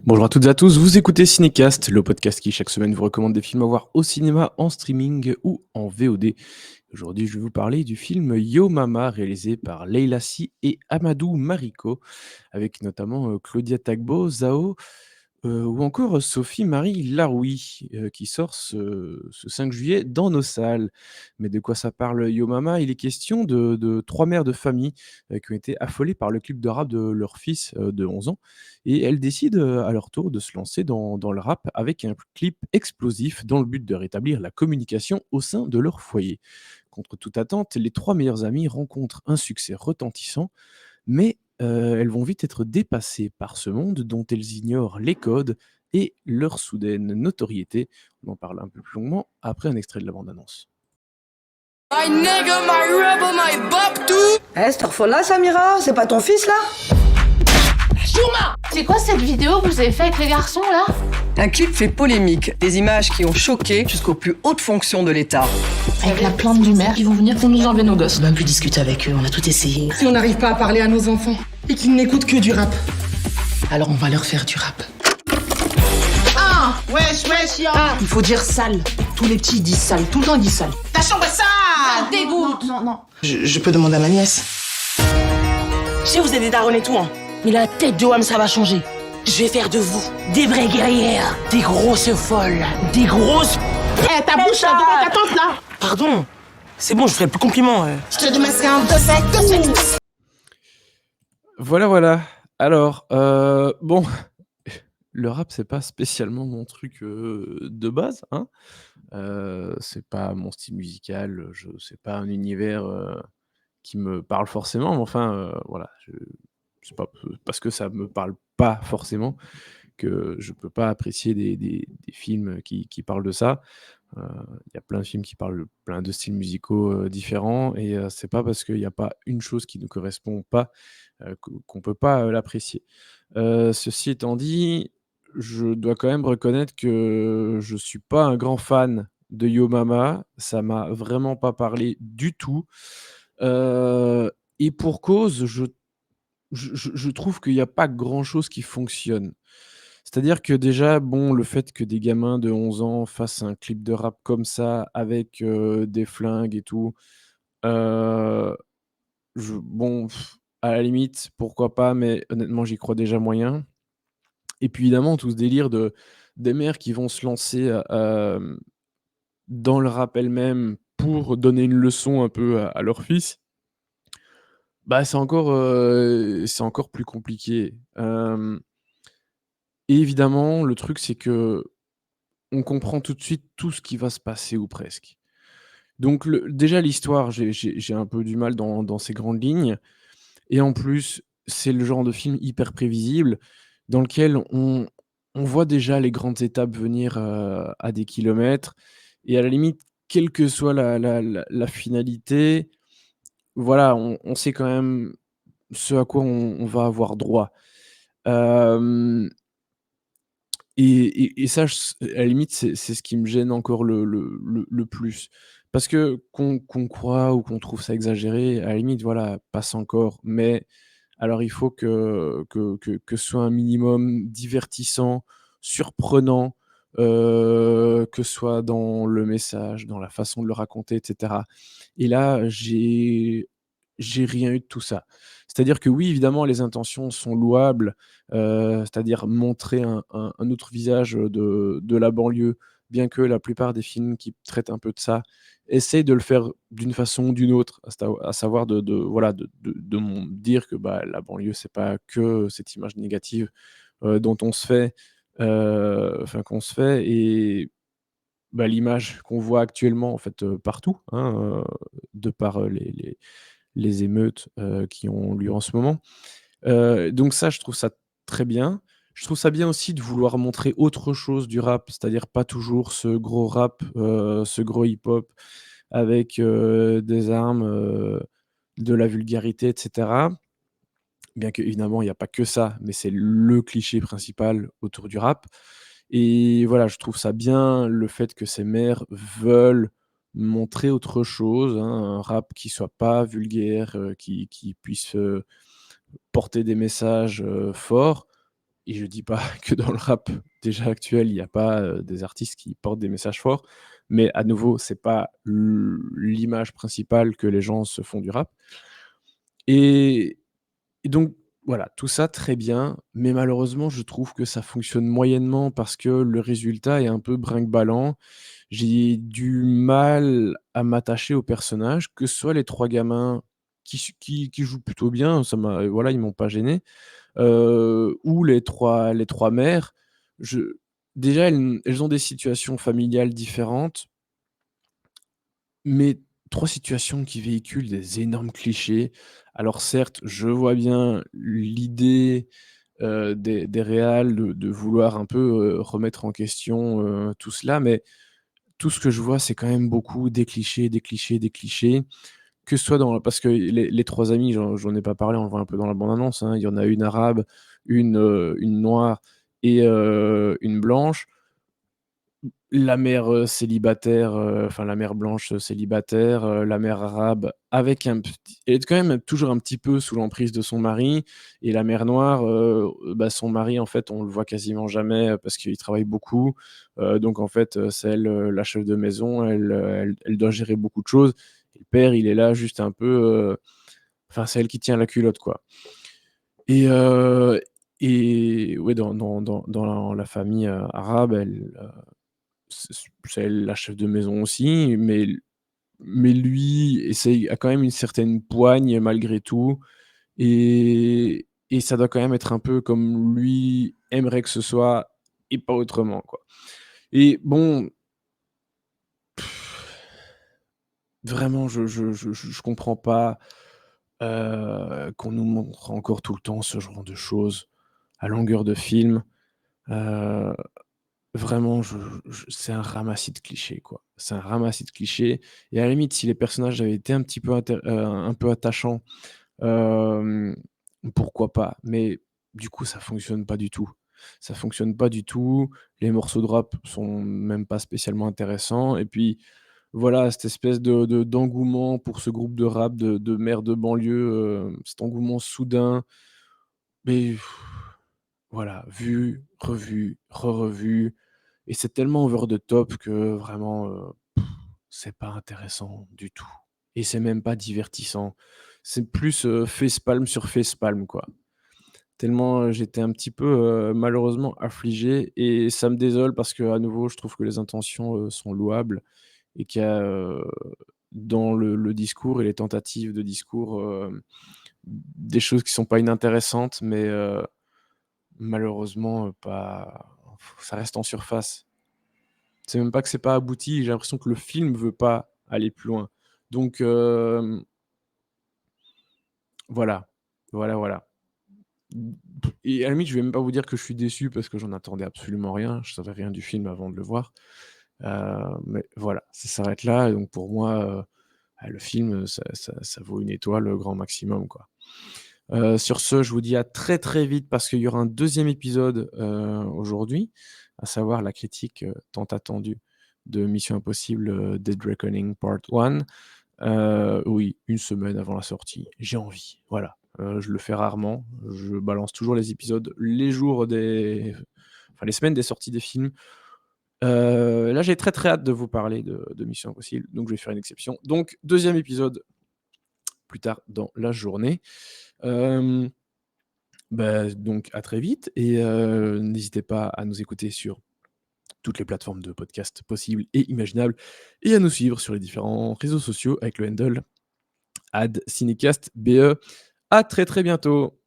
Bonjour à toutes et à tous, vous écoutez Cinécast, le podcast qui chaque semaine vous recommande des films à voir au cinéma, en streaming ou en VOD. Aujourd'hui, je vais vous parler du film Yo Mama, réalisé par Leila Si et Amadou Mariko, avec notamment Claudia Tagbo, Zao, ou encore Sophie-Marie Laroui, qui sort ce 5 juillet dans nos salles. Mais de quoi ça parle Yo Mama? Il est question de 3 mères de famille, qui ont été affolées par le clip de rap de leur fils, de 11 ans, et elles décident, à leur tour de se lancer dans le rap avec un clip explosif dans le but de rétablir la communication au sein de leur foyer. Contre toute attente, les 3 meilleures amies rencontrent un succès retentissant, mais elles vont vite être dépassées par ce monde dont elles ignorent les codes et leur soudaine notoriété. On en parle un peu plus longuement après un extrait de la bande-annonce. My nigga, my rebel, my bop tout. Eh, cette orphelin, Samira, c'est pas ton fils, là? Chouma. C'est quoi cette vidéo que vous avez fait avec les garçons là? Un clip fait polémique, des images qui ont choqué jusqu'aux plus hautes fonctions de l'État. Avec la plainte du maire, ils vont venir pour nous enlever nos gosses. On a même plus discuter avec eux, on a tout essayé. Si on n'arrive pas à parler à nos enfants et qu'ils n'écoutent que du rap, Alors on va leur faire du rap. wesh, yo. Il faut dire sale. Tous les petits disent sale, tout le temps ils disent sale. Ta chambre est sale. Ça dégoûte! Non. Je peux demander à ma nièce. Je sais, vous êtes des darons et tout, hein. Mais la tête de Wam, ça va changer. Je vais faire de vous des vraies guerrières, des grosses folles, des grosses... Eh, ta bouche là, devant ta tante là. Pardon. C'est bon, je ferai plus compliment. Je te démasquerai un peu sec. Voilà. Alors, bon, le rap, c'est pas spécialement mon truc, de base, hein. C'est pas mon style musical, c'est pas un univers, qui me parle forcément, mais enfin, voilà, c'est pas parce que ça me parle pas forcément que je peux pas apprécier des films qui parlent de ça. Il y a plein de films qui parlent de plein de styles musicaux, différents, et c'est pas parce qu'il y a pas une chose qui ne correspond pas, qu'on peut pas, l'apprécier. Ceci étant dit, je dois quand même reconnaître que je suis pas un grand fan de Yo Mama. Ça m'a vraiment pas parlé du tout, heu et pour cause, je trouve qu'il y a pas grand-chose qui fonctionne. C'est-à-dire que déjà, bon, le fait que des gamins de 11 ans fassent un clip de rap comme ça avec, des flingues et tout, heu, bon, à la limite, pourquoi pas, mais honnêtement, j'y crois déjà moyen. Et puis évidemment, tout ce délire des mères qui vont se lancer, dans le rap elles-mêmes pour donner une leçon un peu à leur fils, bah, c'est encore plus compliqué. Et évidemment, le truc, c'est qu'on comprend tout de suite tout ce qui va se passer ou presque. Donc déjà l'histoire, j'ai un peu du mal dans ces grandes lignes, et en plus, c'est le genre de film hyper prévisible dans lequel on voit déjà les grandes étapes venir, à des kilomètres, et à la limite, quelle que soit la finalité, voilà, on sait quand même ce à quoi on va avoir droit. Hem Et ça, à la limite, c'est ce qui me gêne encore le plus. Parce que qu'on croit ou qu'on trouve ça exagéré, à la limite, voilà, passe encore. Mais alors il faut que ce soit un minimum divertissant, surprenant, que ce soit dans le message, dans la façon de le raconter, et cetera. Et là, j'ai rien eu de tout ça. C'est-à-dire que oui, évidemment, les intentions sont louables, c'est-à-dire montrer un autre visage, de la banlieue, bien que la plupart des films qui traitent un peu de ça essayent de le faire d'une façon ou d'une autre, à savoir voilà, dire que, bah, la banlieue, c'est pas que cette image négative, dont on se fait, enfin qu'on se fait, et bah, l'image qu'on voit actuellement, en fait, partout, hein, de par, les émeutes, qui ont lieu en ce moment. Donc ça, je trouve ça très bien. Je trouve ça bien aussi de vouloir montrer autre chose du rap, c'est-à-dire pas toujours ce gros rap, ce gros hip-hop avec, des armes, de la vulgarité, et cetera. Bien qu'évidemment, il y a pas que ça, mais c'est le cliché principal autour du rap. Et voilà, je trouve ça bien le fait que ces mères veulent montrer autre chose, hein, un rap qui soit pas vulgaire, qui puisse, porter des messages, forts. et je dis pas que dans le rap déjà actuel, il y a pas, des artistes qui portent des messages forts, mais à nouveau, c'est pas l'image principale que les gens se font du rap et et donc voilà, tout ça très bien, mais malheureusement, je trouve que ça fonctionne moyennement parce que le résultat est un peu brinque-ballant. J'ai du mal à m'attacher aux personnages, que ce soit les 3 gamins qui jouent plutôt bien, ça m'a voilà, ils m'ont pas gêné, ou les trois mères. Je déjà, elles ont des situations familiales différentes, mais 3 situations qui véhiculent des énormes clichés. Alors certes, je vois bien l'idée, des réals de vouloir un peu, remettre en question, tout cela, mais tout ce que je vois, c'est quand même beaucoup des clichés, des clichés, des clichés. Que ce soit dans parce que les 3 amies, j'en ai pas parlé, on le voit un peu dans la bande annonce, hein. Il y en a une arabe, une noire et une blanche. La mère, célibataire, enfin la mère blanche, célibataire, la mère arabe avec un petit elle est quand même toujours un petit peu sous l'emprise de son mari et la mère noire, bah, son mari en fait, on le voit quasiment jamais, parce qu'il travaille beaucoup, donc en fait, c'est elle, la chef de maison, elle doit gérer beaucoup de choses et le père, il est là juste un peu, enfin c'est elle qui tient la culotte quoi et heu et ouais dans la famille, arabe, c'est elle la chef de maison aussi, mais lui essaye a quand même une certaine poigne malgré tout et ça doit quand même être un peu comme lui aimerait que ce soit et pas autrement, quoi. Et bon, vraiment je comprends pas, qu'on nous montre encore tout le temps ce genre de choses à longueur de film. Heu Vraiment, c'est un ramassis de clichés, quoi. C'est un ramassis de clichés et à la limite, si les personnages avaient été un peu attachants, hem, pourquoi pas? Mais du coup, ça fonctionne pas du tout. Ça fonctionne pas du tout. Les morceaux de rap sont même pas spécialement intéressants et puis, voilà, cette espèce d'engouement pour ce groupe de rap de mères de banlieue, cet engouement soudain, mais voilà, vu, revu, re-revu et c'est tellement over the top que vraiment, c'est pas intéressant du tout et c'est même pas divertissant. C'est plus, facepalm sur facepalm, quoi. Tellement, j'étais un petit peu, malheureusement affligé et ça me désole parce qu'à nouveau, je trouve que les intentions, sont louables et qu'il y a, dans le discours et les tentatives de discours, des choses qui sont pas inintéressantes mais malheureusement, pas ça reste en surface. C'est même pas que c'est pas abouti, j'ai l'impression que le film veut pas aller plus loin. Donc voilà, voilà. Et à la limite, je vais même pas vous dire que je suis déçu parce que j'en attendais absolument rien. Je savais rien du film avant de le voir. Mais voilà, ça s'arrête là et donc pour moi, le film, ça vaut une étoile, grand maximum, quoi. Sur ce, je vous dis à très, très vite parce qu'il y aura un deuxième épisode, aujourd'hui, à savoir la critique, tant attendue de Mission Impossible, Dead Reckoning Part 1. Oui, une semaine avant la sortie. J'ai envie, voilà. Je le fais rarement. Je balance toujours les épisodes les jours les semaines des sorties des films. Là, j'ai très, très hâte de vous parler de Mission Impossible, donc je vais faire une exception. Donc deuxième épisode plus tard dans la journée. Hem Bah, donc à très vite et n'hésitez pas à nous écouter sur toutes les plateformes de podcast possibles et imaginables et à nous suivre sur les différents réseaux sociaux avec le handle @cinecastBE. À très, très bientôt.